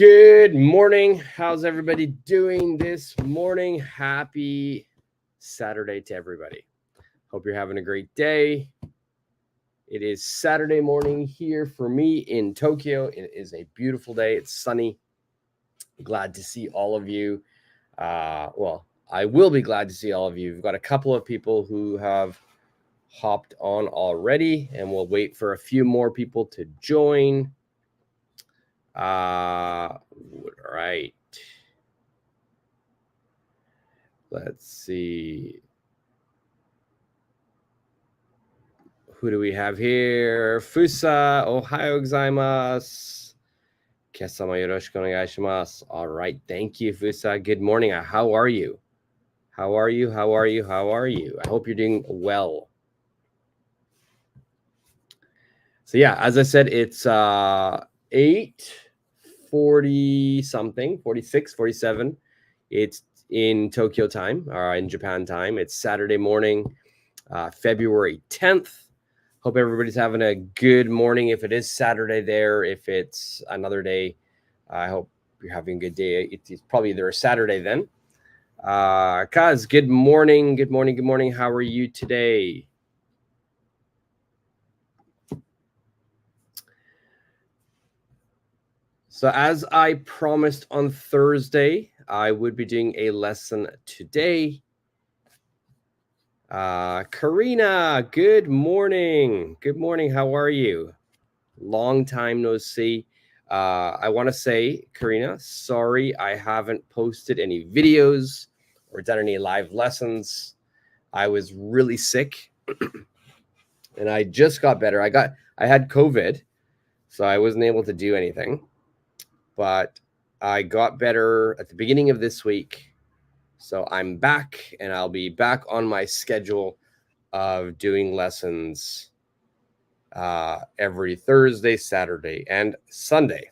Good morning. How's everybody doing this morning? Happy Saturday to everybody. Hope you're having a great day. It is Saturday morning here for me in Tokyo. It is a beautiful day. It's sunny. Glad to see all of you. I will be glad to see all of you. We've got a couple of people who have hopped on already, and we'll wait for a few more people to join. Right. Let's see. Who do we have here? Fusa, ohayo gozaimasu. Kesama yoroshiku onegaishimasu. All right. Thank you, Fusa. Good morning. How are you? How are you? How are you? How are you? I hope you're doing well. So yeah, as I said, it's 8:40 something, 46, 47. It's in Tokyo time, or in Japan time. It's Saturday morning, February 10th. Hope everybody's having a good morning. If it is Saturday there, if it's another day, I hope you're having a good day. It's probably either a Saturday then. Kaz, good morning. Good morning. Good morning. How are you today? So as I promised on Thursday, I would be doing a lesson today. Karina, good morning. Good morning. How are you? Long time no see. I want to say, Karina, sorry I haven't posted any videos or done any live lessons. I was really sick and I just got better. I had COVID, so I wasn't able to do anything. But I got better at the beginning of this week. So I'm back and I'll be back on my schedule of doing lessons every Thursday, Saturday, and Sunday.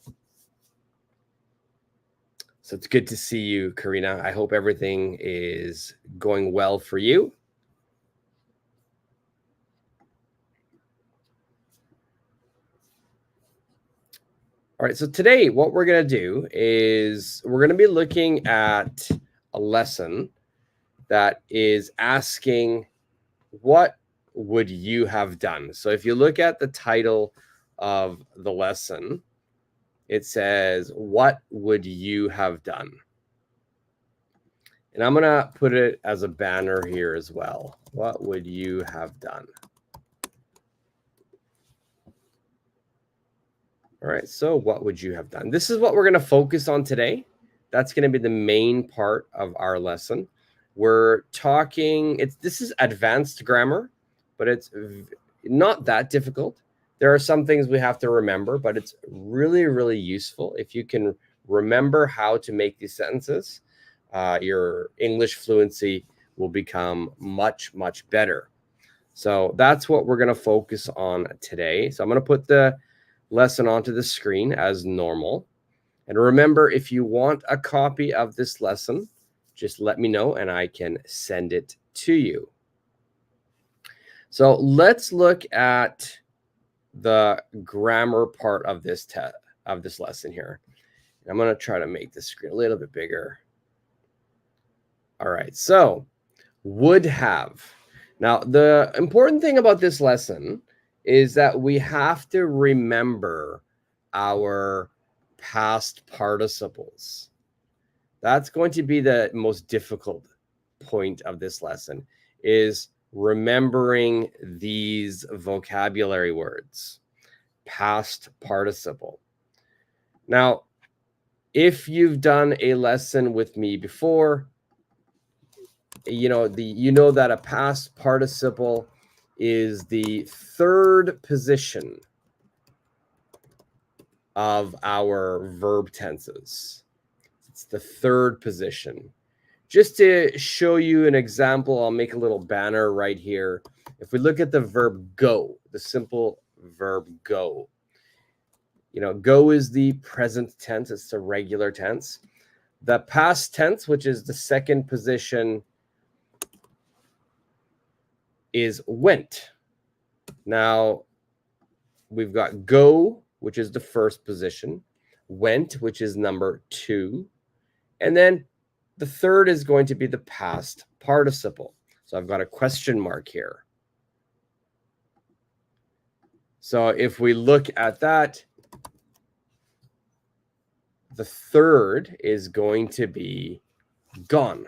So it's good to see you, Karina. I hope everything is going well for you. All right, so today what we're going to do is we're going to be looking at a lesson that is asking, what would you have done? So if you look at the title of the lesson, it says, what would you have done? And I'm going to put it as a banner here as well. What would you have done? All right, so what would you have done? This is what we're going to focus on today. That's going to be the main part of our lesson. We're talking, this is advanced grammar, but it's not that difficult. There are some things we have to remember, but it's really, really useful. If you can remember how to make these sentences, your English fluency will become much, much better. So that's what we're going to focus on today. So I'm going to put the lesson onto the screen as normal. And remember, if you want a copy of this lesson, just let me know and I can send it to you. So let's look at the grammar part of this lesson here. I'm going to try to make the screen a little bit bigger. All right, so would have. Now, the important thing about this lesson is that we have to remember our past participles. That's going to be the most difficult point of this lesson, is remembering these vocabulary words. Past participle. Now, if you've done a lesson with me before, you know that a past participle is the third position of our verb tenses. It's the third position. Just to show you an example, I'll make a little banner right here. If we look at the verb go, the simple verb go, go is the present tense. It's the regular tense. The past tense, which is the second position, is went. Now, we've got go, which is the first position. went, which is number 2. And then the third is going to be the past participle. So I've got a question mark here. So if we look at that, the third is going to be gone.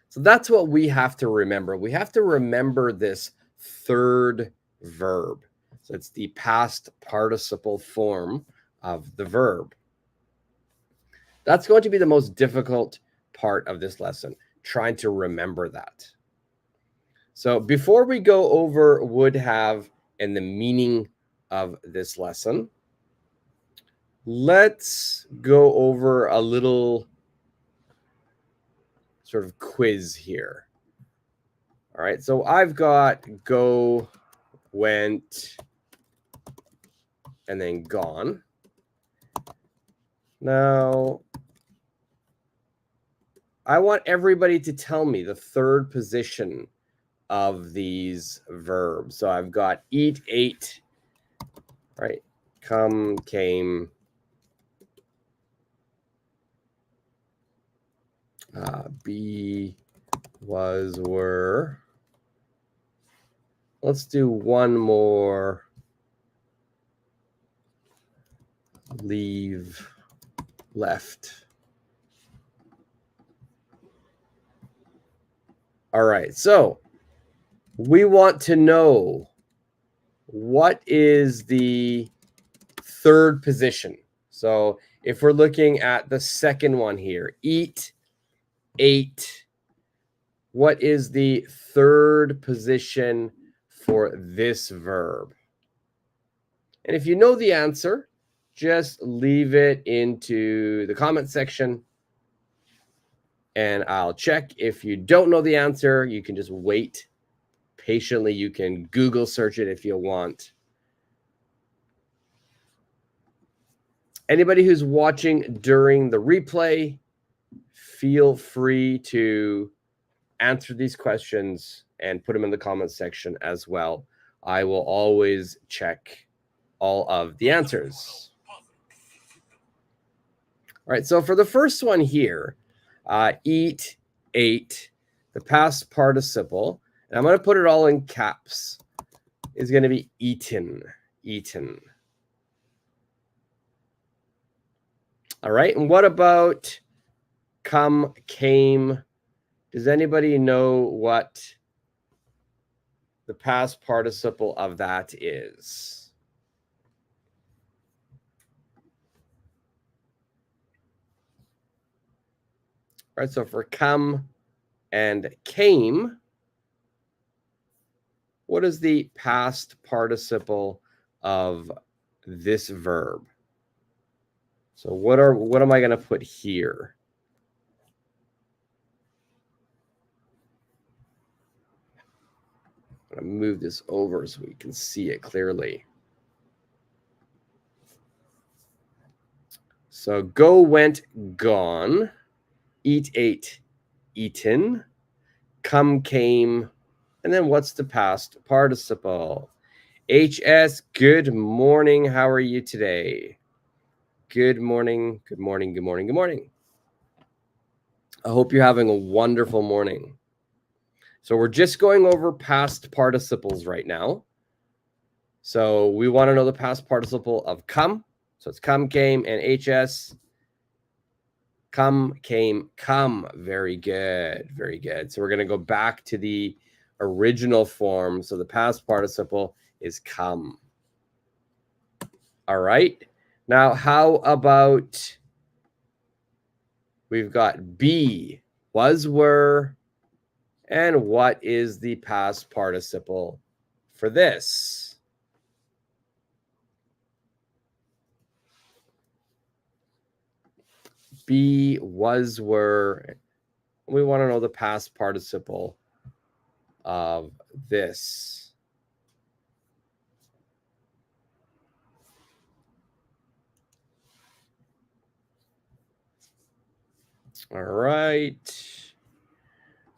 So that's what we have to remember. We have to remember this third verb. So it's the past participle form of the verb. That's going to be the most difficult part of this lesson, trying to remember that. So before we go over would have and the meaning of this lesson, let's go over a little sort of quiz here. All right, so I've got go, went, and then gone. Now, I want everybody to tell me the third position of these verbs. So I've got eat, ate, right? Come, came, be, was, were. Let's do one more. Leave, left. All right, so we want to know what is the third position. So if we're looking at the second one here, eat, ate, what is the third position for this verb? And if you know the answer, just leave it into the comment section and I'll check. If you don't know the answer, you can just wait patiently. You can Google search it if you want. Anybody who's watching during the replay, feel free to answer these questions and put them in the comment section as well. I will always check all of the answers. All right, so for the first one here, eat, ate, the past participle, and I'm going to put it all in caps, is going to be eaten, eaten. All right, and what about come, came? Does anybody know what the past participle of that is? All right, so for come and came, what is the past participle of this verb? So what am I going to put here? I'm going to move this over so we can see it clearly. So go, went, gone. Eat, ate, eaten. Come, came. And then what's the past participle? HS, good morning. How are you today? Good morning, good morning, good morning, good morning. I hope you're having a wonderful morning. So we're just going over past participles right now. So we want to know the past participle of come. So it's come, came, and HS. Come, came, come. Very good, very good. So we're going to go back to the original form. So the past participle is come. All right. Now, how about we've got be, was, were, and what is the past participle for this? Be, was, were. We want to know the past participle of this. All right.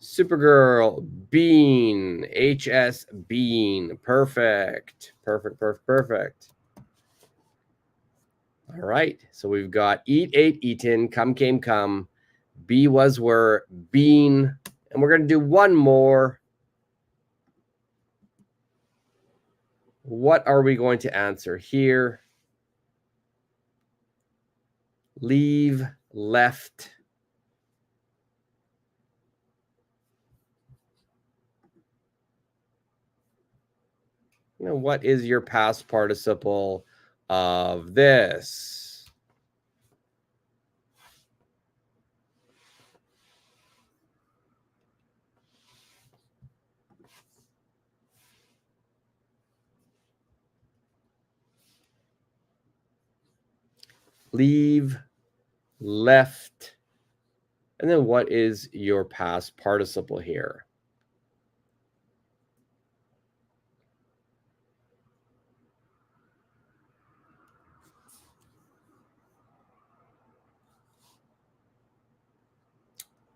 Supergirl, bean, HS, bean. Perfect. Perfect, perfect, perfect. All right. So we've got eat, ate, eaten, come, came, come, be, was, were, been. And we're going to do one more. What are we going to answer here? Leave, left. What is your past participle of this? Leave, left. And then what is your past participle here?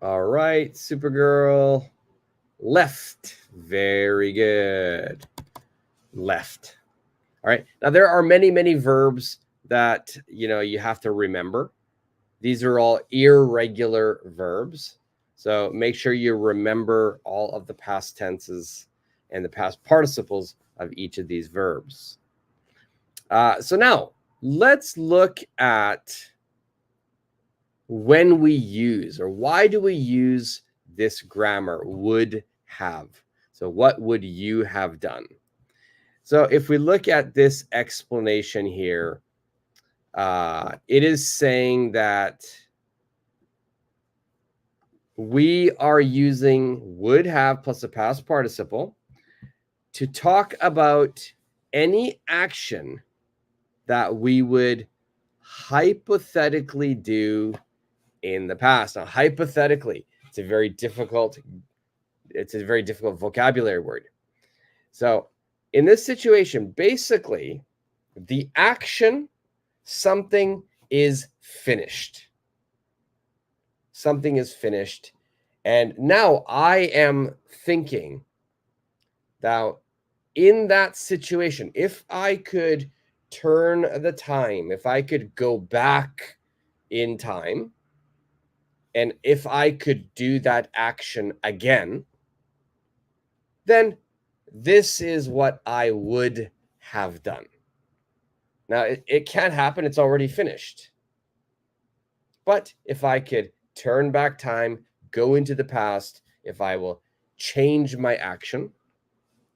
All right, Supergirl. Left. Very good. Left. All right. Now there are many, many verbs that you have to remember. These are all irregular verbs. So make sure you remember all of the past tenses and the past participles of each of these verbs. So now let's look at when we use, or why do we use this grammar, would have. So what would you have done? So if we look at this explanation here, it is saying that we are using would have plus a past participle to talk about any action that we would hypothetically do in the past. Now, hypothetically, it's a very difficult vocabulary word. So in this situation, basically, the action, something is finished. Something is finished. And now I am thinking that in that situation, if I could turn the time, if I could go back in time, and if I could do that action again, then this is what I would have done. Now, it can't happen. It's already finished. But if I could turn back time, go into the past, if I will change my action,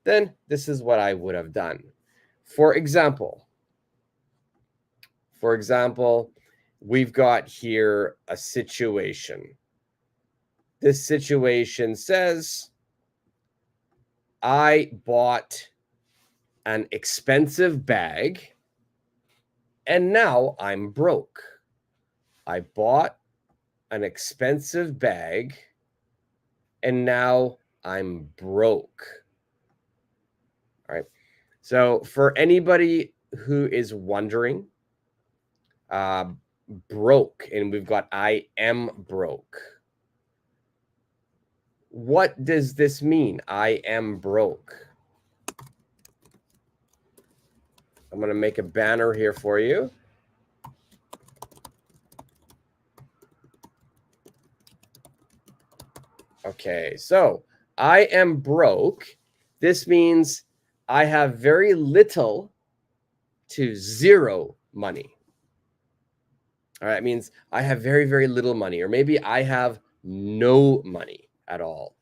then this is what I would have done. For example, we've got here a situation. This situation says, I bought an expensive bag and now I'm broke. I bought an expensive bag and now I'm broke. All right. So for anybody who is wondering, broke, and we've got I am broke. What does this mean? I am broke. I'm going to make a banner here for you. Okay, so I am broke. This means I have very little to zero money. All right, it means I have very, very little money, or maybe I have no money at all.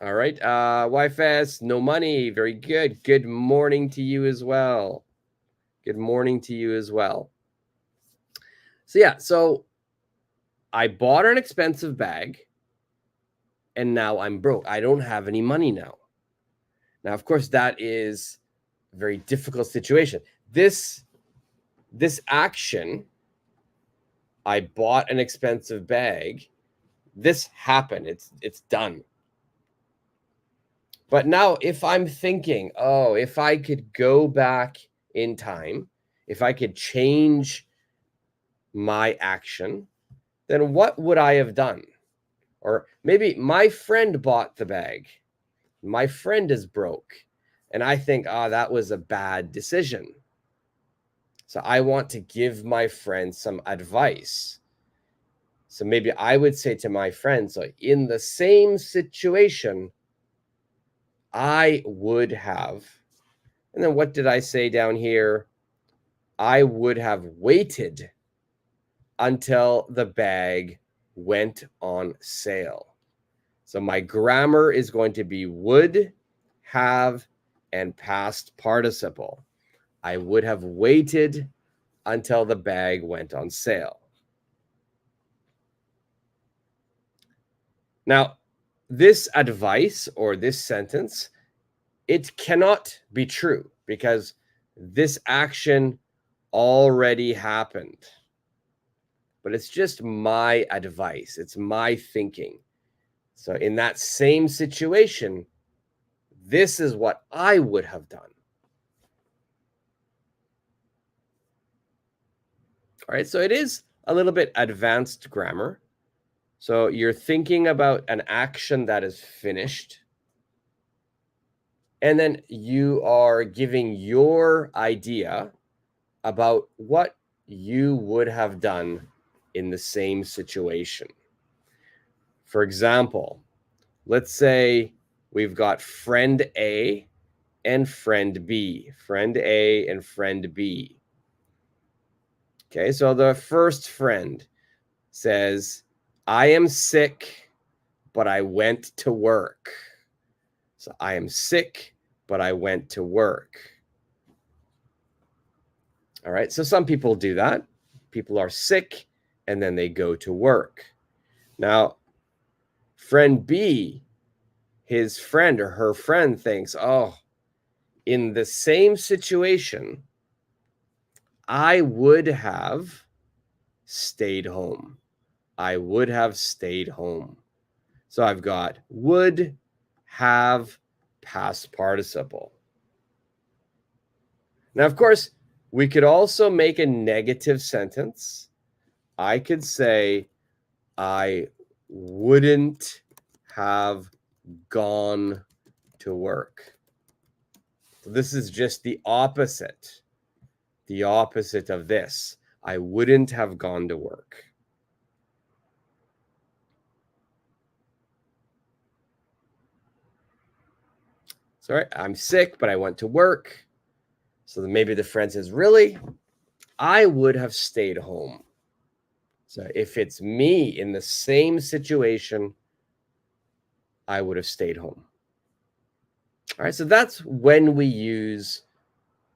All right, YFS, no money. Very good. Good morning to you as well. Good morning to you as well. So yeah, so I bought an expensive bag and now I'm broke. I don't have any money now. Now, of course, that is a very difficult situation. This action, I bought an expensive bag, this happened. It's done. But now if I'm thinking, oh, if I could go back in time, if I could change my action, then what would I have done? Or maybe my friend bought the bag. My friend is broke. and I think, that was a bad decision. So I want to give my friend some advice. So maybe I would say to my friends, like, in the same situation, I would have, and then what did I say down here? I would have waited until the bag went on sale. So my grammar is going to be would, have, and past participle. I would have waited until the bag went on sale. Now, this advice or this sentence, it cannot be true because this action already happened. But it's just my advice. It's my thinking. So in that same situation, this is what I would have done. All right, so it is a little bit advanced grammar. So you're thinking about an action that is finished, and then you are giving your idea about what you would have done in the same situation. For example, let's say we've got friend A and friend B, friend A and friend B. Okay, so the first friend says, I am sick, but I went to work. So I am sick, but I went to work. All right, so some people do that. People are sick and then they go to work. Now, friend B, his friend or her friend thinks, oh, in the same situation, I would have stayed home. I would have stayed home. So I've got would, have, past participle. Now, of course, we could also make a negative sentence. I could say, I wouldn't have gone to work. So this is just the opposite of this. I wouldn't have gone to work. Sorry, I'm sick, but I went to work. So then maybe the friend says, really? I would have stayed home. So if it's me in the same situation, I would have stayed home. All right, so that's when we use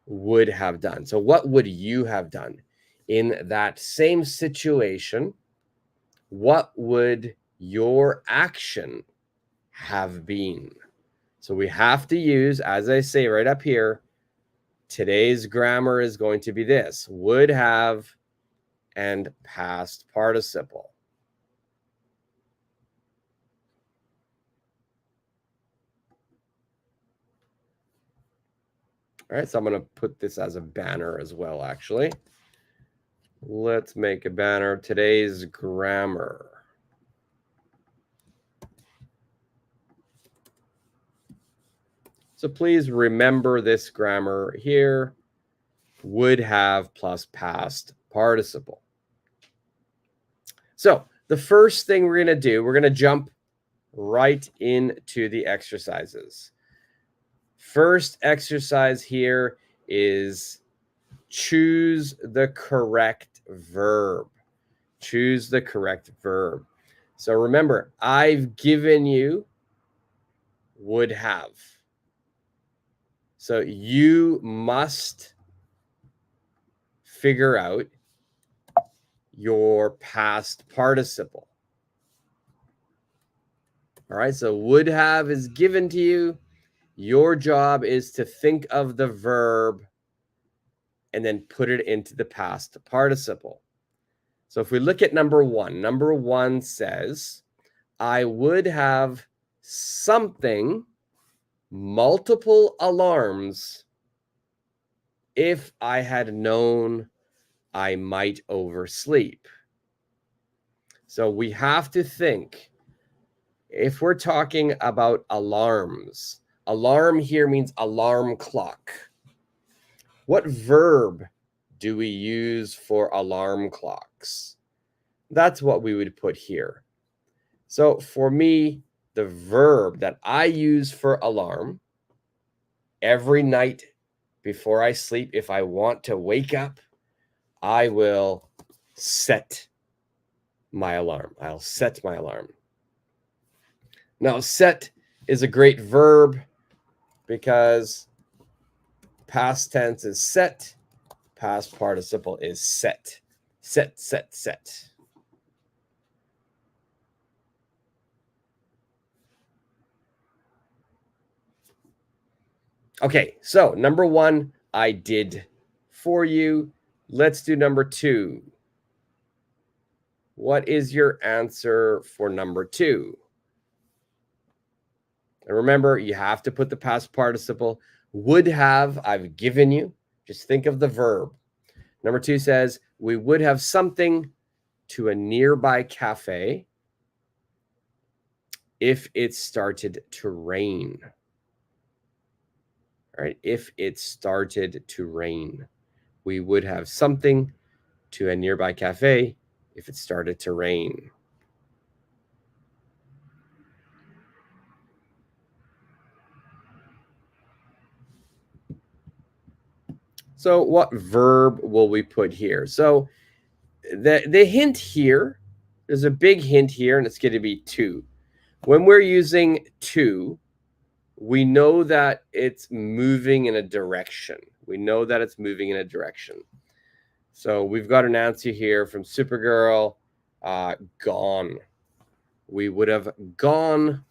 would have done. So what would you have done in that same situation? What would your action have been? So we have to use, as I say right up here, today's grammar is going to be this: would have and past participle. All right, so I'm going to put this as a banner as well, actually. Let's make a banner. Today's grammar. So please remember this grammar here. Would have plus past participle. So the first thing we're going to do, we're going to jump right into the exercises. First exercise here is choose the correct verb. Choose the correct verb. So remember, I've given you would have. So you must figure out your past participle. All right, so would have is given to you. Your job is to think of the verb and then put it into the past participle. So if we look at number one says, I would have something, multiple alarms, if I had known I might oversleep. So we have to think, if we're talking about alarms, Alarm here means alarm clock. What verb do we use for alarm clocks? That's what we would put here. So for me, the verb that I use for alarm every night before I sleep, if I want to wake up, I will set my alarm. I'll set my alarm. Now, set is a great verb because past tense is set, past participle is set. Set, set, set. Okay, so number one, I did for you. Let's do number two. What is your answer for number two? And remember, you have to put the past participle. Would have, I've given you. Just think of the verb. Number two says, we would have something to a nearby cafe if it started to rain. All right, if it started to rain, we would have something to a nearby cafe if it started to rain. So what verb will we put here? So the hint here, there's a big hint here, and it's going to be to. When we're using to, we know that it's moving in a direction. We know that it's moving in a direction. So we've got an answer here from Supergirl, gone. We would have gone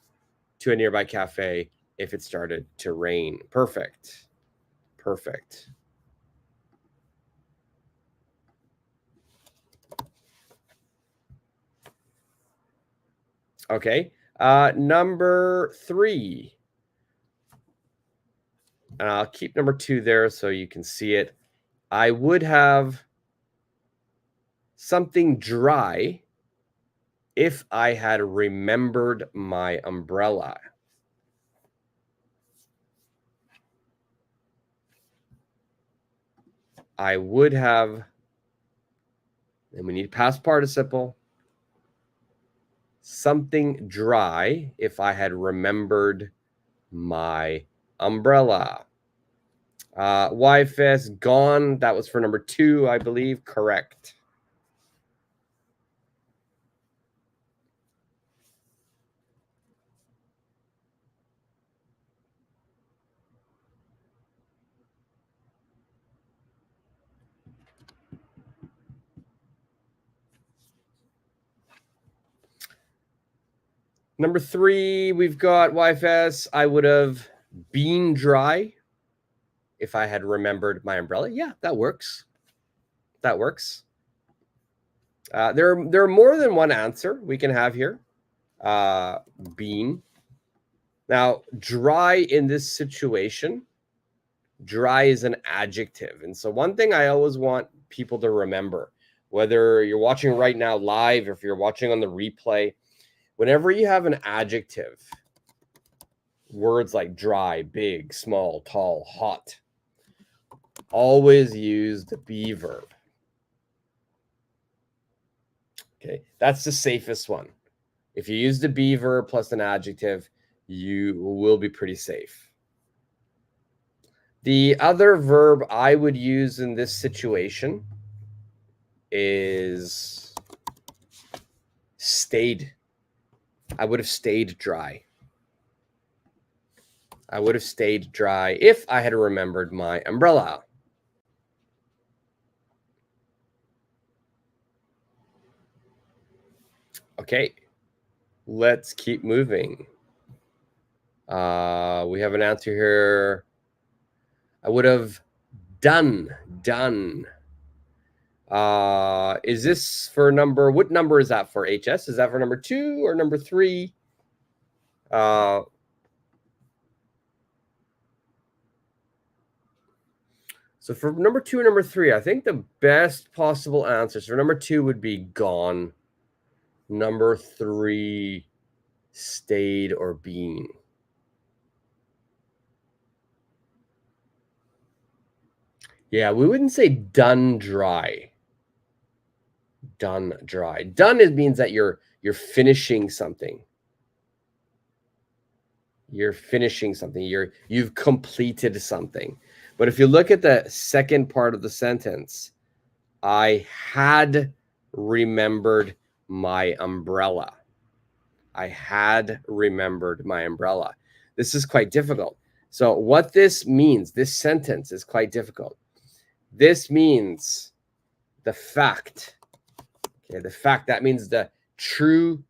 to a nearby cafe if it started to rain. Perfect. Perfect. Okay. Number three. And I'll keep number two there so you can see it. I would have something dry if I had remembered my umbrella. I would have, and we need past participle, something dry if I had remembered my umbrella. YFS gone. That was for number two, I believe. Correct. Number three, we've got YFS. I would have been dry if I had remembered my umbrella. Yeah, that works. That works. There are more than one answer we can have here. Bean. Now, dry in this situation, dry is an adjective. And so one thing I always want people to remember, whether you're watching right now live or if you're watching on the replay, whenever you have an adjective, words like dry, big, small, tall, hot, always use the be verb. Okay, that's the safest one. If you use the be verb plus an adjective, you will be pretty safe. The other verb I would use in this situation is stayed. I would have stayed dry. I would have stayed dry if I had remembered my umbrella. Okay, let's keep moving. We have an answer here. I would have done. Is this for number? What number is that for? HS? Is that for number two or number three? So for number two and number three, I think the best possible answers for number two would be gone. Number three, stayed or been. Yeah, we wouldn't say done dry. Done dry. Done, it means that you're finishing something. You're finishing something. You've completed something. But if you look at the second part of the sentence, I had remembered my umbrella. I had remembered my umbrella. This is quite difficult. So what this means, this sentence is quite difficult. This means the fact. Okay, the fact, that means the true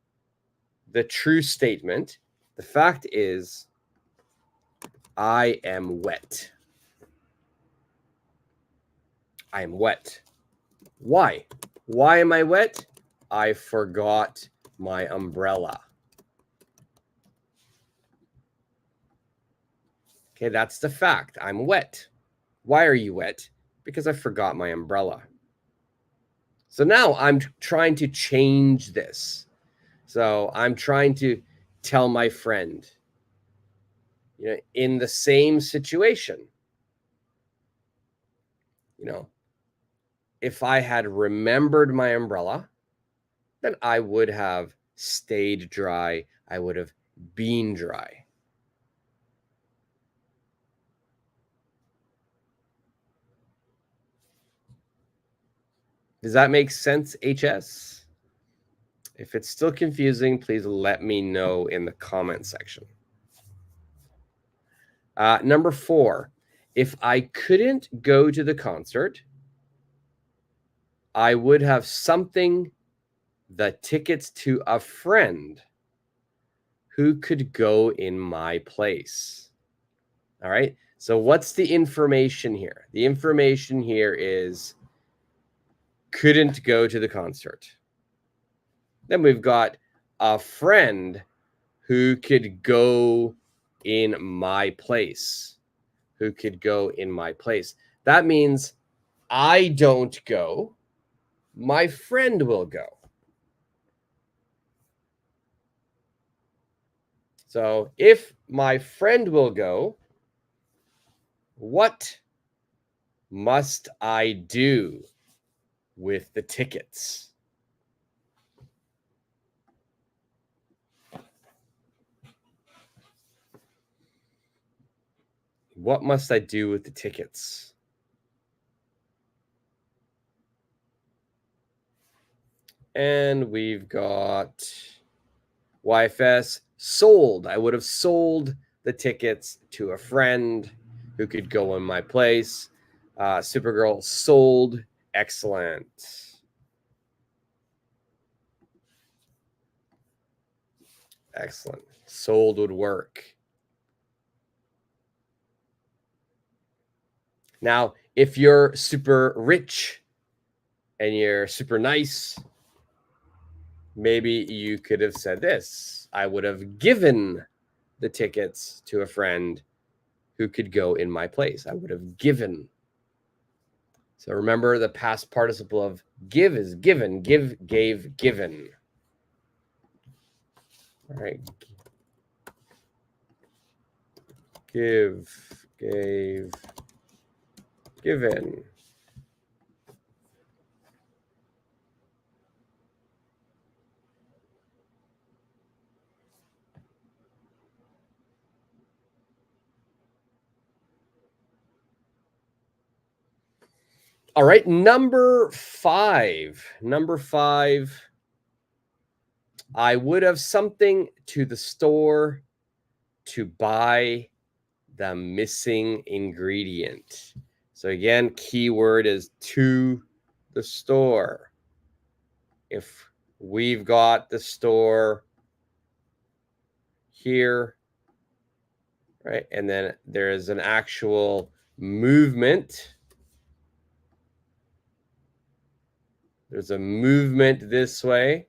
statement. The fact is, I am wet. I am wet. Why? Why am I wet? I forgot my umbrella. Okay, that's the fact. I'm wet. Why are you wet? Because I forgot my umbrella. So now I'm trying to change this. So I'm trying to tell my friend, in the same situation, if I had remembered my umbrella, then I would have stayed dry. I would have been dry. Does that make sense, HS? If it's still confusing, please let me know in the comment section. Number 4, if I couldn't go to the concert, I would have something, the tickets to a friend who could go in my place. All right. So what's the information here? The information here is couldn't go to the concert. Then we've got a friend who could go in my place. Who could go in my place. That means I don't go. My friend will go. So if my friend will go, what must I do with the tickets? What must I do with the tickets? And we've got YFS sold. I would have sold the tickets to a friend who could go in my place. Supergirl sold. Excellent. Excellent. Sold would work. Now, if you're super rich and you're super nice, maybe you could have said this. I would have given the tickets to a friend who could go in my place. I would have given. So remember, the past participle of give is given. Give, gave, given. All right. Give, gave, given. All right, number 5. Number 5, I would have something to the store to buy the missing ingredient. So again, keyword is to the store. If we've got the store here, right, and then there is an actual movement. There's a movement this way.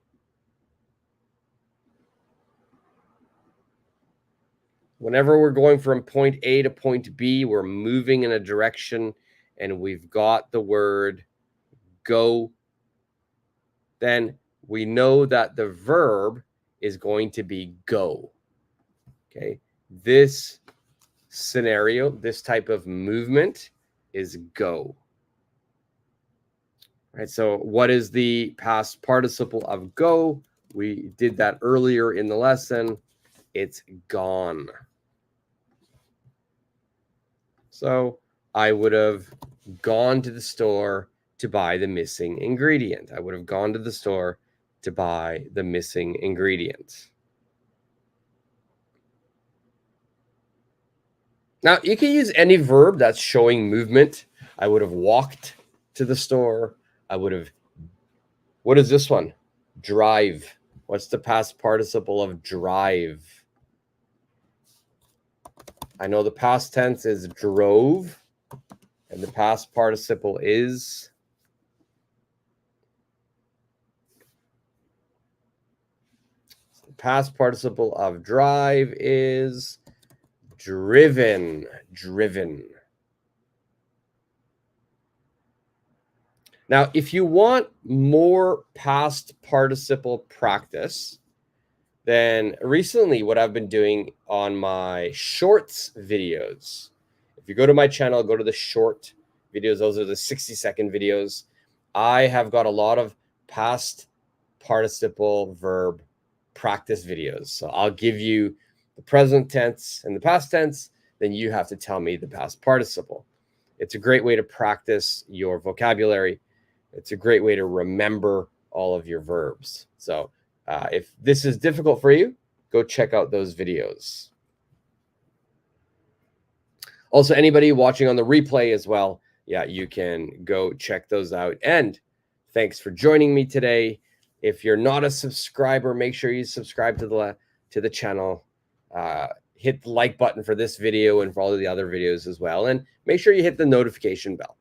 Whenever we're going from point A to point B, we're moving in a direction and we've got the word go, then we know that the verb is going to be go. Okay. This scenario, this type of movement is go. Right, so what is the past participle of go? We did that earlier in the lesson. It's gone. So I would have gone to the store to buy the missing ingredient. I would have gone to the store to buy the missing ingredient. Now, you can use any verb that's showing movement. I would have walked to the store. I would have, what is this one? Drive. What's the past participle of drive? I know the past tense is drove, and the past participle is the past participle of drive is driven. Driven. Now, if you want more past participle practice, then recently what I've been doing on my shorts videos, if you go to my channel, go to the short videos, those are the 60-second videos. I have got a lot of past participle verb practice videos. So I'll give you the present tense and the past tense, then you have to tell me the past participle. It's a great way to practice your vocabulary. It's a great way to remember all of your verbs. So if this is difficult for you, go check out those videos. Also, anybody watching on the replay as well, yeah, you can go check those out. And thanks for joining me today. If you're not a subscriber, make sure you subscribe to the channel. Hit the like button for this video and for all of the other videos as well. And make sure you hit the notification bell.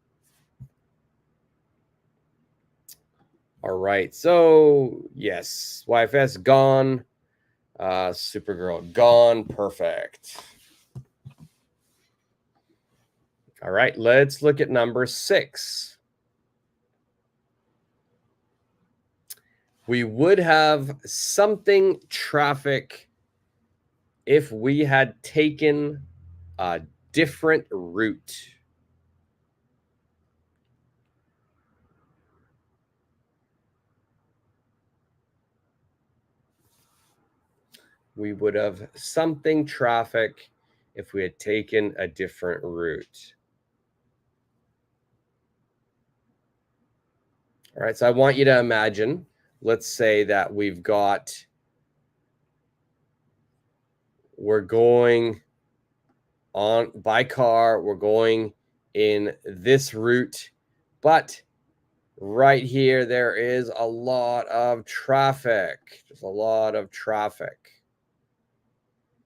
All right, so yes, YFS gone, Supergirl gone, perfect. All right, let's look at number 6. We would have something traffic if we had taken a different route. We would have something traffic if we had taken a different route. All right, so I want you to imagine, let's say that we're going on by car, we're going in this route, but right here, there is a lot of traffic. There's a lot of traffic.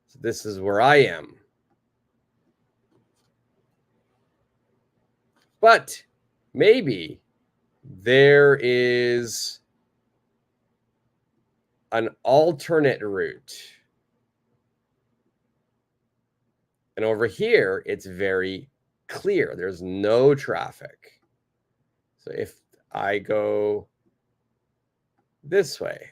So this is where I am. But maybe there is an alternate route. And over here, it's very clear. There's no traffic. So if I go this way,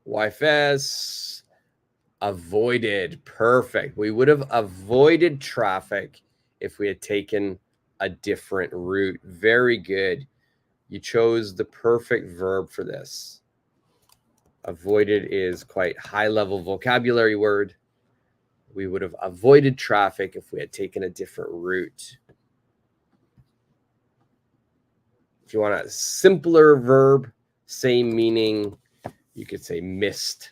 YFS avoided. Perfect. We would have avoided traffic if we had taken a different route. Very good. You chose the perfect verb for this. Avoided is quite high-level vocabulary word. We would have avoided traffic if we had taken a different route. If you want a simpler verb, same meaning, you could say missed.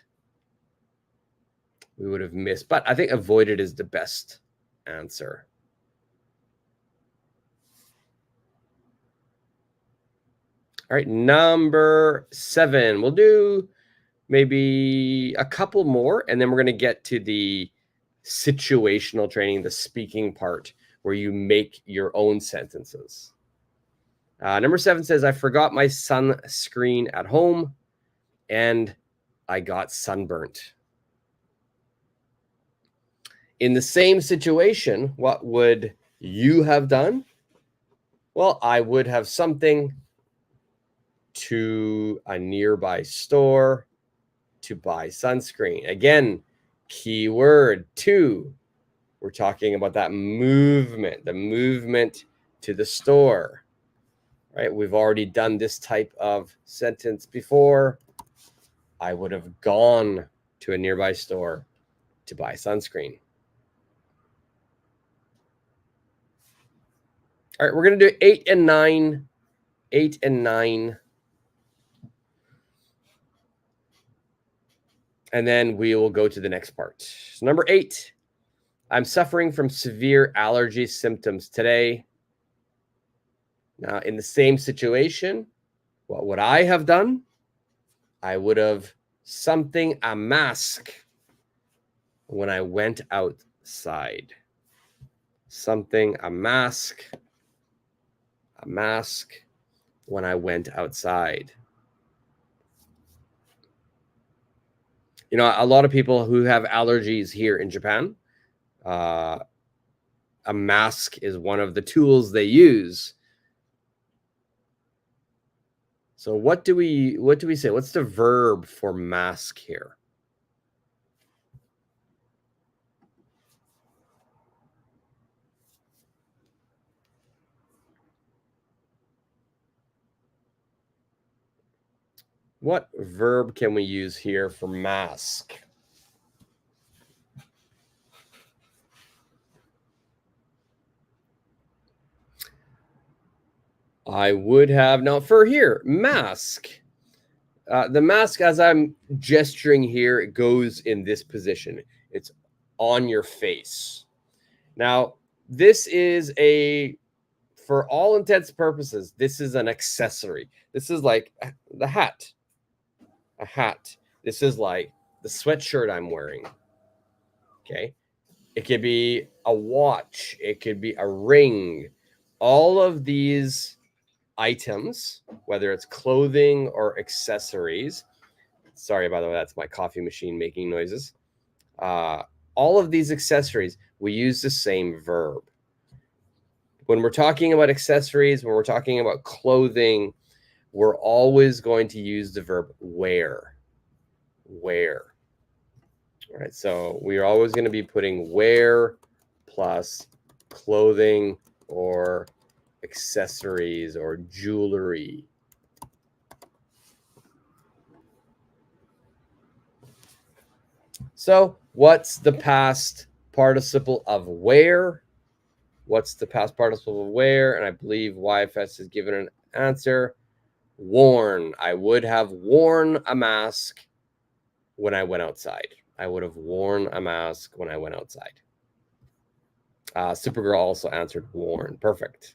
We would have missed, but I think avoided is the best answer. All right, number 7. We'll do maybe a couple more, and then we're going to get to the situational training, the speaking part, where you make your own sentences. Number 7 says, I forgot my sunscreen at home, and I got sunburnt. In the same situation, what would you have done? Well, I would have something to a nearby store to buy sunscreen. Again, keyword to. We're talking about that movement, the movement to the store, right? We've already done this type of sentence before. I would have gone to a nearby store to buy sunscreen. All right, we're going to do 8 and 9. 8 and 9. And then we will go to the next part. So number 8. I'm suffering from severe allergy symptoms today. Now, in the same situation, what would I have done? I would have something, a mask, when I went outside. Something, a mask when I went outside. You know, a lot of people who have allergies here in Japan, a mask is one of the tools they use. So what do we say? What's the verb for mask here? What verb can we use here for mask? I would have, now for here, mask. The mask, as I'm gesturing here, it goes in this position. It's on your face. Now, this is for all intents and purposes, this is an accessory. This is like the hat. A hat. This is like the sweatshirt I'm wearing. Okay. It could be a watch. It could be a ring. All of these items, whether it's clothing or accessories. Sorry, by the way, that's my coffee machine making noises. All of these accessories, we use the same verb. When we're talking about accessories, when we're talking about clothing, we're always going to use the verb wear. Wear. All right, so we are always going to be putting wear plus clothing or accessories or jewelry. So what's the past participle of wear? What's the past participle of wear? And I believe YFS has given an answer. Worn. I would have worn a mask when I went outside. I would have worn a mask when I went outside. Supergirl also answered worn. Perfect.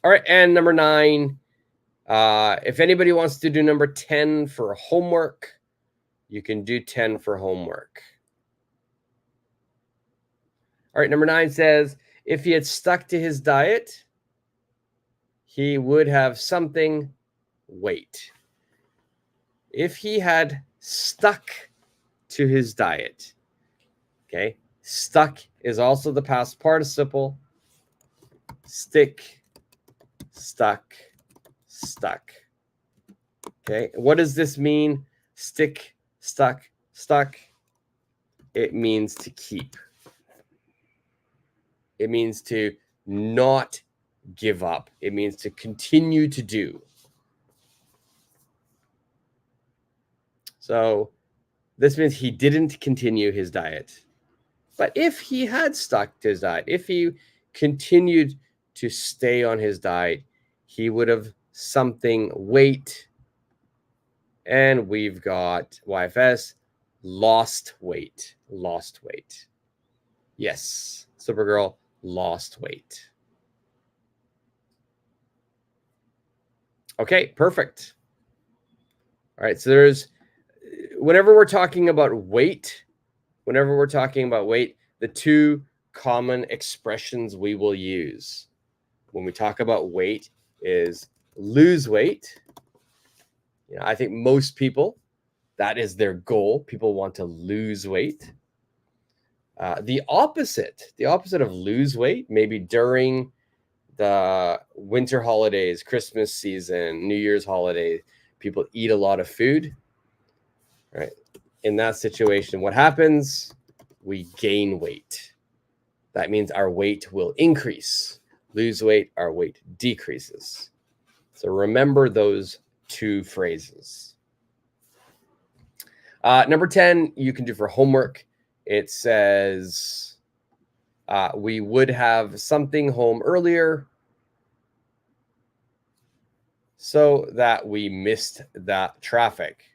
All right, and number 9. If anybody wants to do number 10 for homework, you can do 10 for homework. All right, number 9 says, if he had stuck to his diet, he would have something weight. If he had stuck to his diet, okay, stuck is also the past participle. Stick, stuck, stuck. Okay, what does this mean? Stick, stuck, stuck. It means to keep. It means to not give up. It means to continue to do. So this means he didn't continue his diet. But if he had stuck to his diet, if he continued to stay on his diet, he would have something weight. And we've got YFS, lost weight. Lost weight. Yes, Supergirl lost weight. Okay, perfect. All right, so there's, whenever we're talking about weight, the two common expressions we will use when we talk about weight is lose weight. You know, I think most people, that is their goal. People want to lose weight. The opposite of lose weight, maybe during the winter holidays, Christmas season, New Year's holiday, people eat a lot of food, right? In that situation, what happens? We gain weight. That means our weight will increase. Lose weight, our weight decreases. So remember those two phrases. Number 10, you can do for homework. It says we would have something home earlier so that we missed that traffic.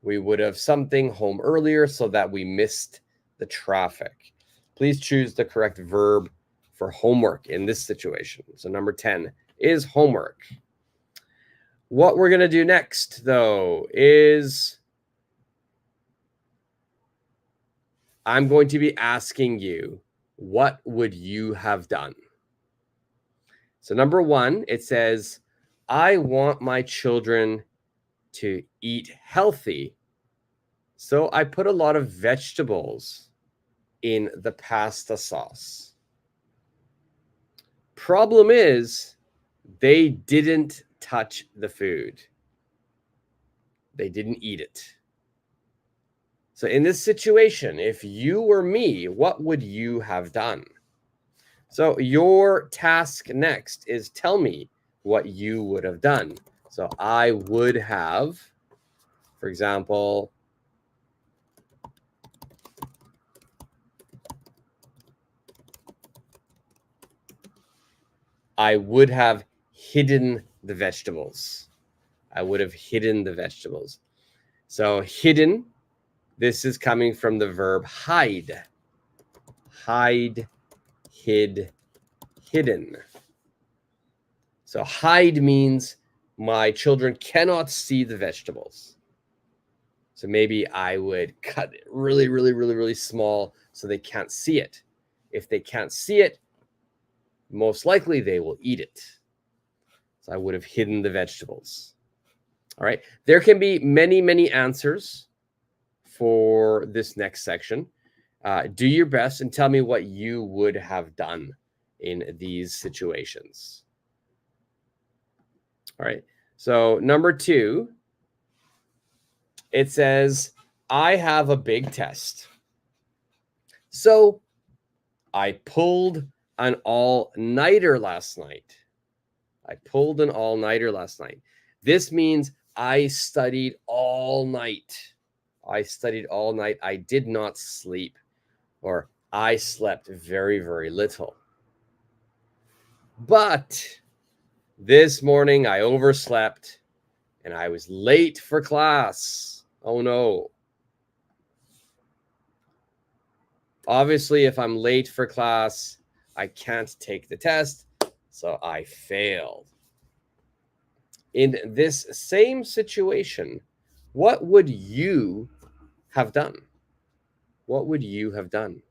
We would have something home earlier so that we missed the traffic. Please choose the correct verb for homework in this situation. So number 10 is homework. What we're going to do next, though, is I'm going to be asking you, what would you have done? So number 1, it says, I want my children to eat healthy, so I put a lot of vegetables in the pasta sauce. Problem is, they didn't touch the food. They didn't eat it. So in this situation, if you were me, what would you have done? So your task next is tell me what you would have done. So I would have, for example, I would have hidden the vegetables. I would have hidden the vegetables. So hidden, this is coming from the verb hide. Hide, hid, hidden. So hide means my children cannot see the vegetables. So maybe I would cut it really, really, really, really small so they can't see it. If they can't see it, most likely they will eat it. So I would have hidden the vegetables. All right. There can be many, many answers for this next section. Do your best and tell me what you would have done in these situations. All right. So number 2, it says, I have a big test. So I pulled an all-nighter last night. I pulled an all-nighter last night. This means I studied all night. I studied all night. I did not sleep, or I slept very, very little. But this morning I overslept and I was late for class. Oh no. Obviously, if I'm late for class, I can't take the test, so I failed. In this same situation, what would you have done? What would you have done?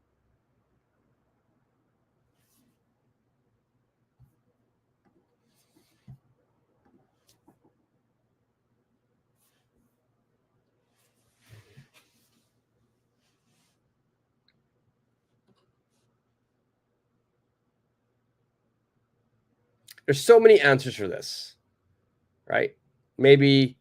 There's so many answers for this, right? Maybe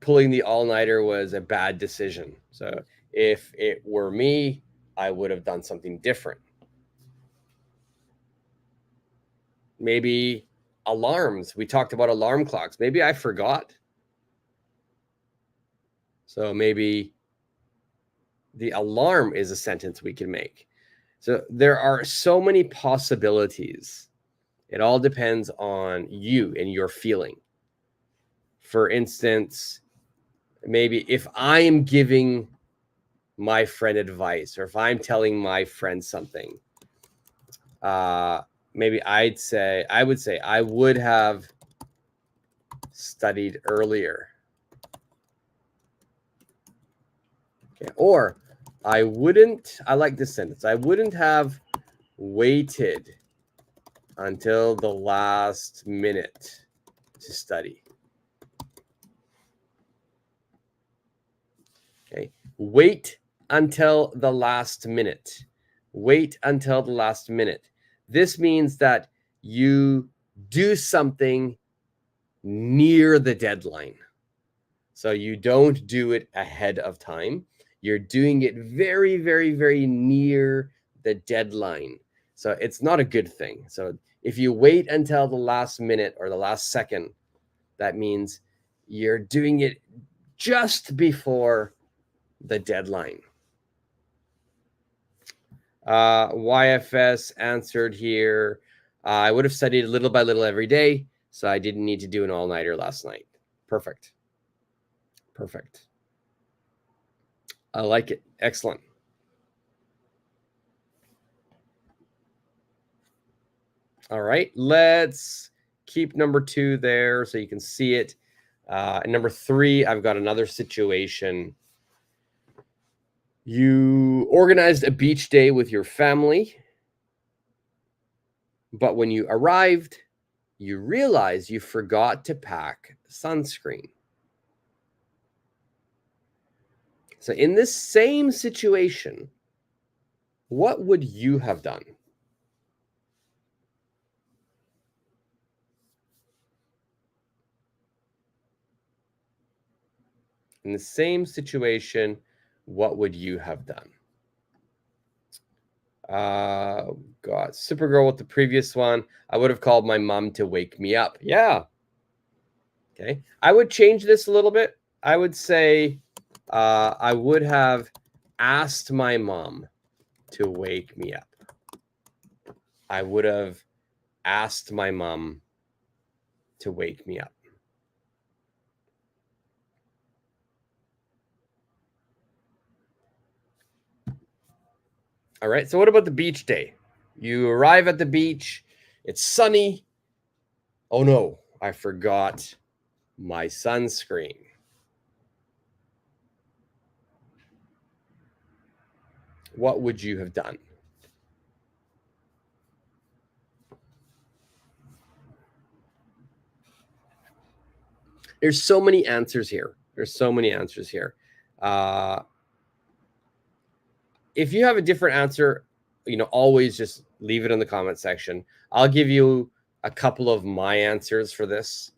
pulling the all-nighter was a bad decision. So if it were me, I would have done something different. Maybe alarms. We talked about alarm clocks. Maybe I forgot. So maybe the alarm is a sentence we can make. So there are so many possibilities. It all depends on you and your feeling. For instance, maybe if I am giving my friend advice, or if I'm telling my friend something, maybe I would say I would have studied earlier. Okay. Or I like this sentence. I wouldn't have waited until the last minute to study. Okay. Wait until the last minute. Wait until the last minute. This means that you do something near the deadline. So you don't do it ahead of time. You're doing it very, very, very near the deadline. So it's not a good thing. So if you wait until the last minute or the last second, that means you're doing it just before the deadline. YFS answered here. I would have studied little by little every day, so I didn't need to do an all-nighter last night. Perfect. Perfect. I like it. Excellent. All right, let's keep number 2 there so you can see it. And number 3, I've got another situation. You organized a beach day with your family, but when you arrived, you realize you forgot to pack sunscreen. So in this same situation, what would you have done? In the same situation, what would you have done? God, Supergirl with the previous one. I would have called my mom to wake me up. Yeah. Okay. I would change this a little bit. I would say I would have asked my mom to wake me up. I would have asked my mom to wake me up. All right. So what about the beach day? You arrive at the beach. It's sunny. Oh no, I forgot my sunscreen. What would you have done? There's so many answers here. There's so many answers here. If you have a different answer, always just leave it in the comment section. I'll give you a couple of my answers for this.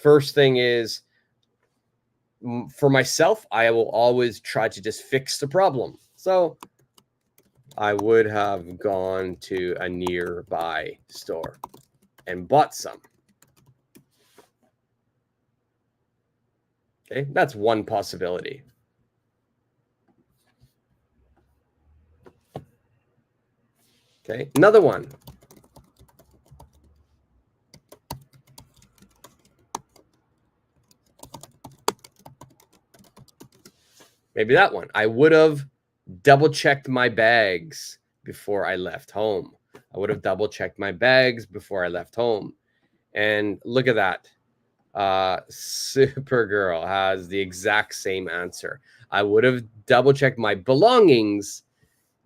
First thing is, for myself, I will always try to just fix the problem. So I would have gone to a nearby store and bought some. Okay, that's one possibility. Okay, another one. Maybe that one. I would have double-checked my bags before I left home. I would have double-checked my bags before I left home. And look at that. Supergirl has the exact same answer. I would have double-checked my belongings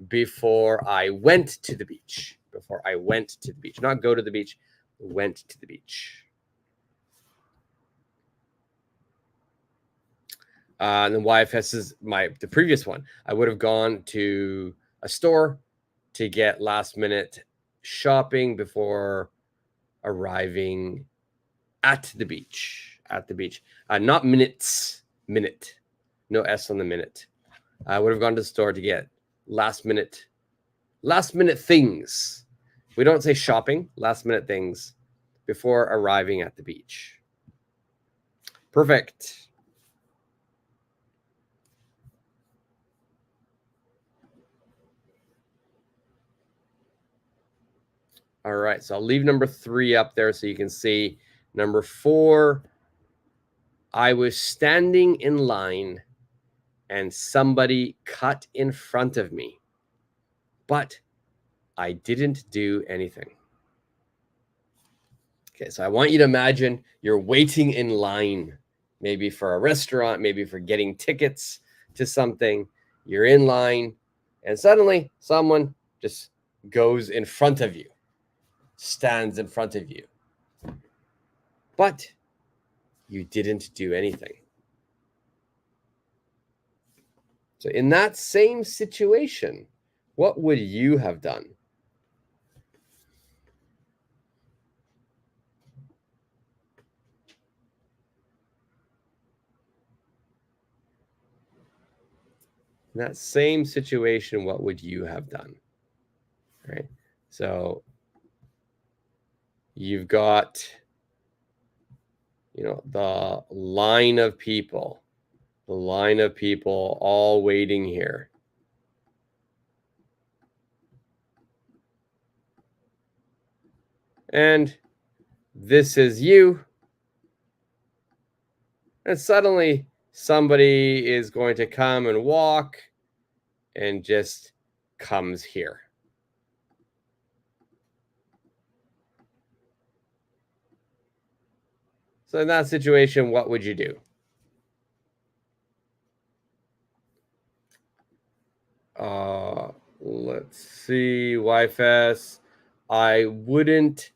before I went to the beach. Before I went to the beach. Not go to the beach, went to the beach. And then YFS is the previous one. I would have gone to a store to get last minute shopping before arriving at the beach. At the beach. Not minutes. Minute. No S on the minute. I would have gone to the store to get last minute things. We don't say shopping, last minute things before arriving at the beach. Perfect. All right, so I'll leave number 3 up there so you can see. Number 4, I was standing in line and somebody cut in front of me, but I didn't do anything. Okay, so I want you to imagine you're waiting in line, maybe for a restaurant, maybe for getting tickets to something. You're in line, and suddenly someone just goes in front of you, stands in front of you, but you didn't do anything. So in that same situation, what would you have done? In that same situation, what would you have done? Right. So you've got, the line of people all waiting here. And this is you. And suddenly somebody is going to come and walk and just comes here. So in that situation, what would you do? Let's see, YFS. I wouldn't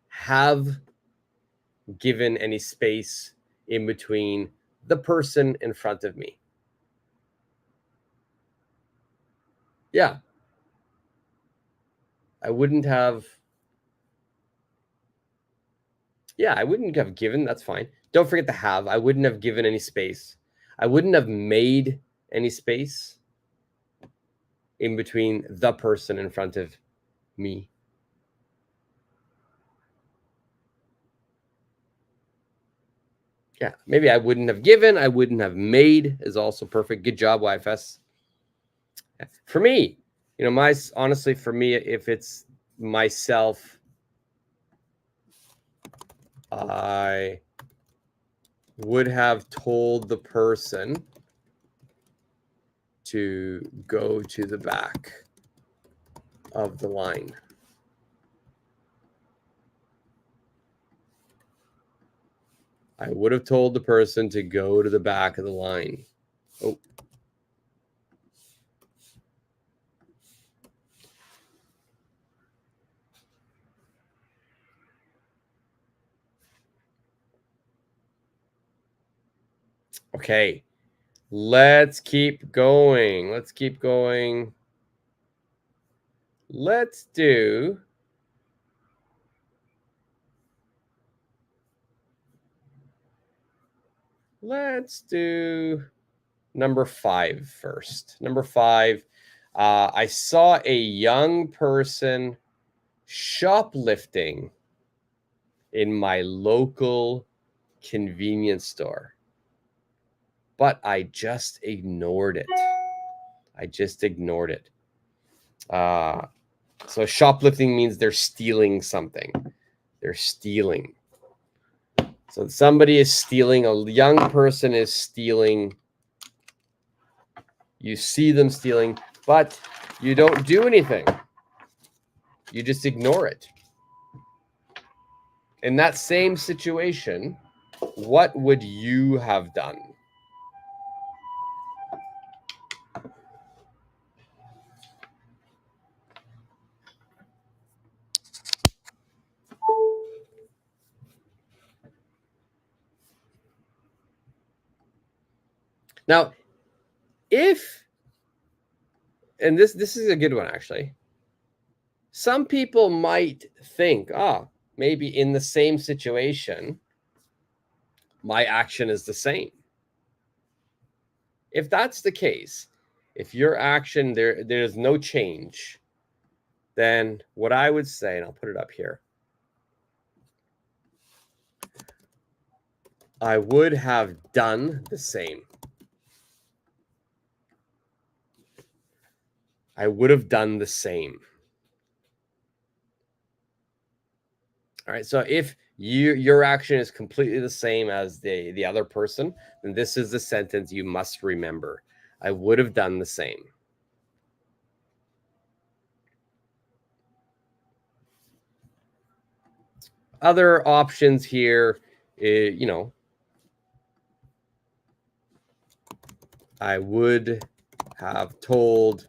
have given any space in between the person in front of me. Yeah. I wouldn't have. Yeah, I wouldn't have given. That's fine. Don't forget the have. I wouldn't have given any space. I wouldn't have made any space in between the person in front of me. Yeah, maybe I wouldn't have given. I wouldn't have made is also perfect. Good job, YFS. For me, honestly, for me, if it's myself, I would have told the person to go to the back of the line. I would have told the person to go to the back of the line. Oh. Okay. Let's keep going. Let's do number 5 first. Number 5, I saw a young person shoplifting in my local convenience store, but I just ignored it. So shoplifting means they're stealing something. They're stealing. So somebody is stealing, a young person is stealing. You see them stealing, but you don't do anything. You just ignore it. In that same situation, what would you have done? Now, and this is a good one actually. Some people might think, maybe in the same situation, my action is the same. If that's the case, if your action there's no change, then what I would say, and I'll put it up here, I would have done the same. I would have done the same. All right. So if your action is completely the same as the other person, then this is the sentence you must remember. I would have done the same. Other options here, I would have told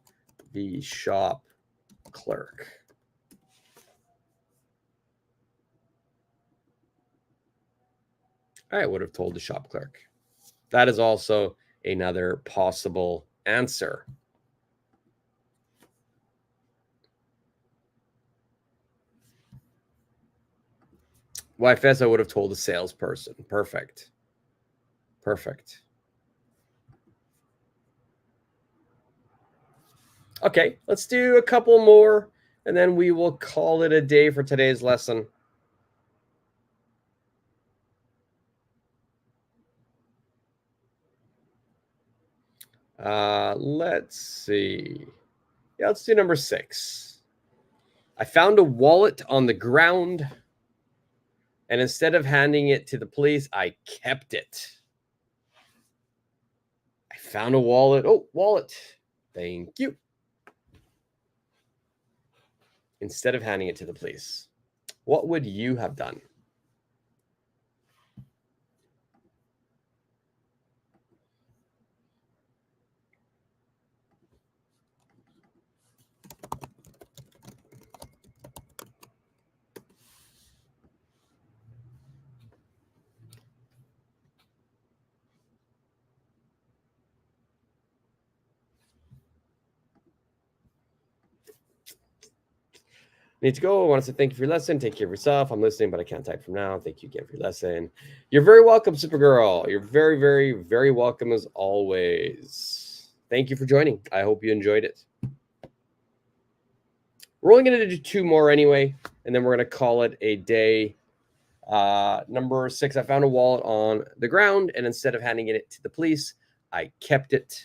the shop clerk. I would have told the shop clerk. That is also another possible answer. YFS, I would have told a salesperson. Perfect. Perfect. Okay, let's do a couple more, and then we will call it a day for today's lesson. Let's see. Yeah, let's do number 6. I found a wallet on the ground, and instead of handing it to the police, I kept it. I found a wallet. Oh, wallet. Thank you. Instead of handing it to the police. What would you have done? Need to go. I want to say thank you for your lesson. Take care of yourself. I'm listening, but I can't type from now. Thank you again for your lesson. You're very welcome, Supergirl. You're very, very, very welcome as always. Thank you for joining. I hope you enjoyed it. We're only going to do 2 more anyway, and then we're going to call it a day. Number 6, I found a wallet on the ground, and instead of handing it to the police, I kept it.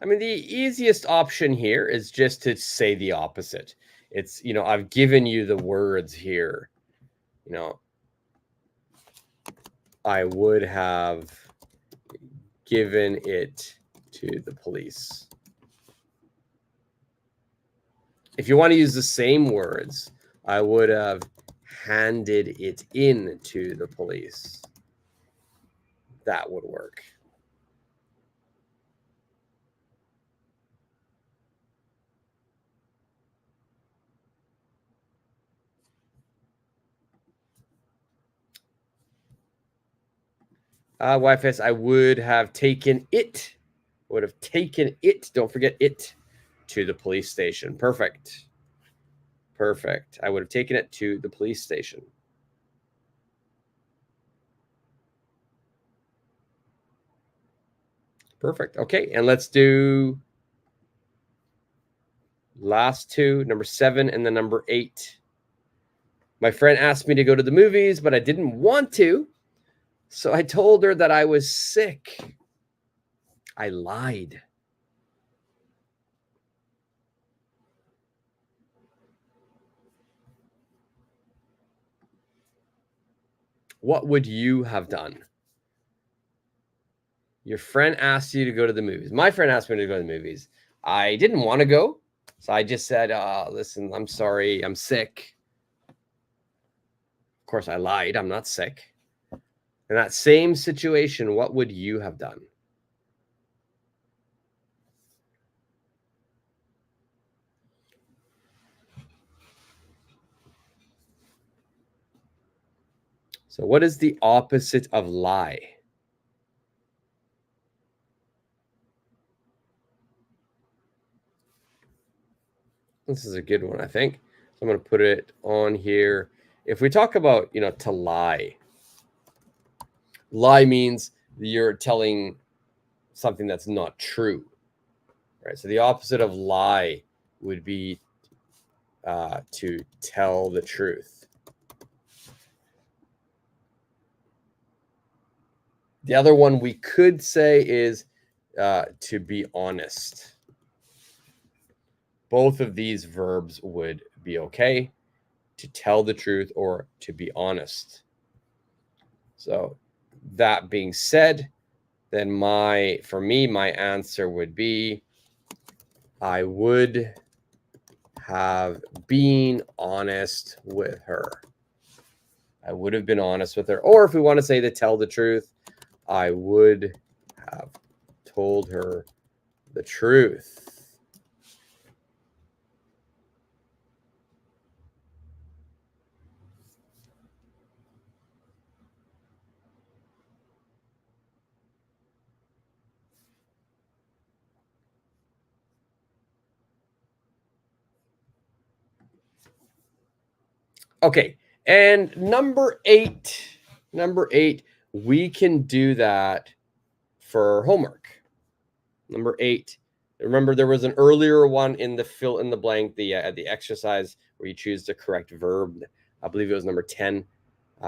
I mean, the easiest option here is just to say the opposite. It's, I've given you the words here. I would have given it to the police. If you want to use the same words, I would have handed it in to the police. That would work. YFS, I would have taken it. Would have taken it. Don't forget it to the police station. Perfect. Perfect. I would have taken it to the police station. Perfect. Okay, and let's do last 2, number 7 and the number 8. My friend asked me to go to the movies, but I didn't want to. So I told her that I was sick. I lied. What would you have done? Your friend asked you to go to the movies. My friend asked me to go to the movies. I didn't want to go. So I just said, listen, I'm sorry. I'm sick. Of course, I lied. I'm not sick. In that same situation, what would you have done? So what is the opposite of lie? This is a good one, I think. So I'm going to put it on here. If we talk about, to lie, lie means you're telling something that's not true, right? So the opposite of lie would be to tell the truth. The other one we could say is to be honest. Both of these verbs would be okay, to tell the truth or to be honest. So that being said, then for me, my answer would be I would have been honest with her. I would have been honest with her. Or if we want to say to tell the truth, I would have told her the truth. Okay. And number eight, we can do that for homework. Number 8. Remember, there was an earlier one in the fill in the blank, the exercise where you choose the correct verb. I believe it was number 10.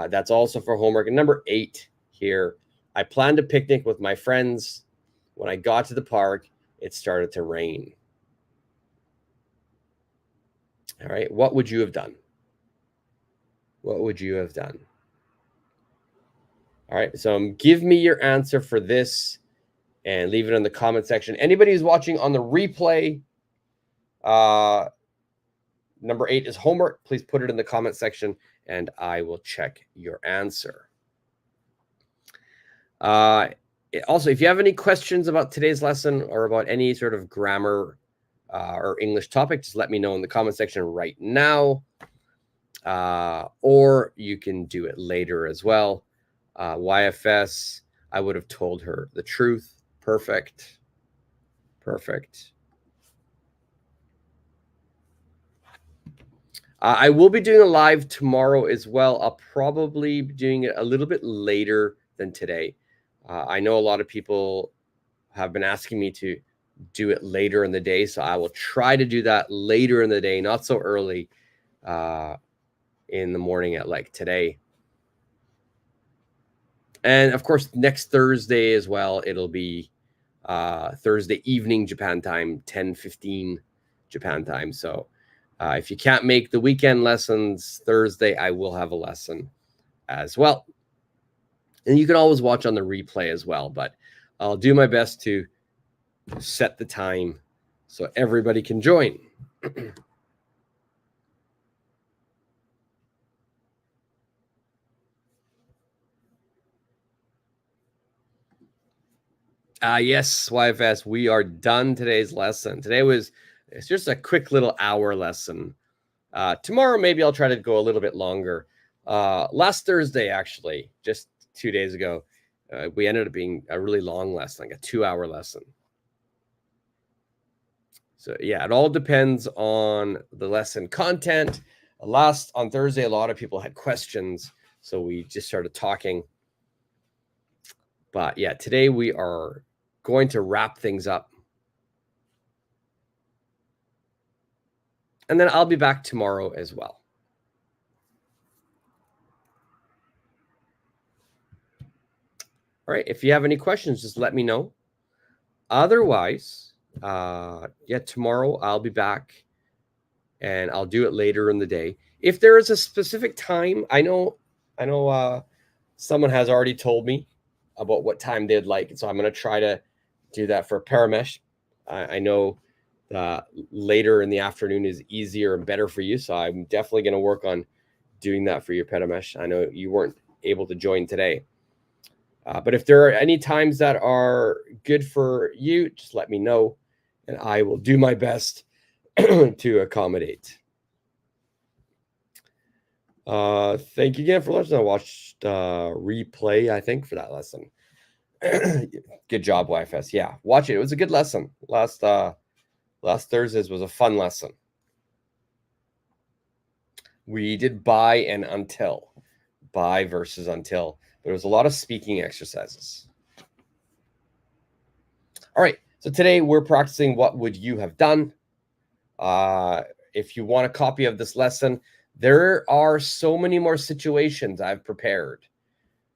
That's also for homework. And number 8 here, I planned a picnic with my friends. When I got to the park, it started to rain. All right. What would you have done? What would you have done? All right. So give me your answer for this and leave it in the comment section. Anybody who's watching on the replay, number 8 is homework. Please put it in the comment section and I will check your answer. Also, if you have any questions about today's lesson or about any sort of grammar or English topic, just let me know in the comment section right now. Or you can do it later as well. YFS, I would have told her the truth. Perfect. Perfect. I will be doing a live tomorrow as well. I'll probably be doing it a little bit later than today. I know a lot of people have been asking me to do it later in the day, so I will try to do that later in the day, not so early in the morning at like today. And of course, next Thursday as well, it'll be Thursday evening Japan time, 10:15 Japan time. So if you can't make the weekend lessons Thursday, I will have a lesson as well. And you can always watch on the replay as well, but I'll do my best to set the time so everybody can join. Yes, YFS, we are done today's lesson. It's just a quick little hour lesson. Tomorrow, maybe I'll try to go a little bit longer. Last Thursday, actually, just 2 days ago, we ended up being a really long lesson, like a 2-hour lesson. So yeah, it all depends on the lesson content. On Thursday, a lot of people had questions, so we just started talking. But yeah, today we are going to wrap things up. And then I'll be back tomorrow as well. All right, if you have any questions, just let me know. Otherwise, tomorrow I'll be back and I'll do it later in the day. If there is a specific time, I know someone has already told me about what time they'd like. So I'm going to try to do that for Paramesh. I know later in the afternoon is easier and better for you. So I'm definitely going to work on doing that for your Paramesh. I know you weren't able to join today. But if there are any times that are good for you, just let me know and I will do my best to accommodate. Thank you again for listening. I watched replay, I think, for that lesson. Good job, YFS. Yeah, watch it. It was a good lesson. Last Thursday's was a fun lesson. We did by and until. By versus until. There was a lot of speaking exercises. All right. So today we're practicing what would you have done. If you want a copy of this lesson, there are so many more situations I've prepared.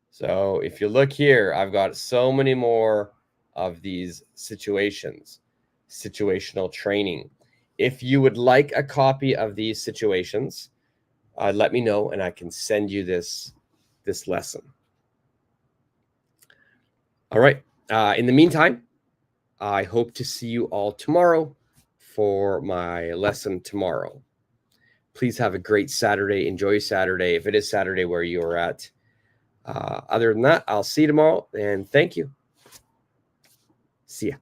So if you look here, I've got so many more of these situations, situational training. If you would like a copy of these situations, let me know and I can send you this lesson. All right. In the meantime, I hope to see you all tomorrow for my lesson tomorrow. Please have a great Saturday. Enjoy Saturday, if it is Saturday where you are at. Other than that, I'll see you tomorrow, and thank you. See ya.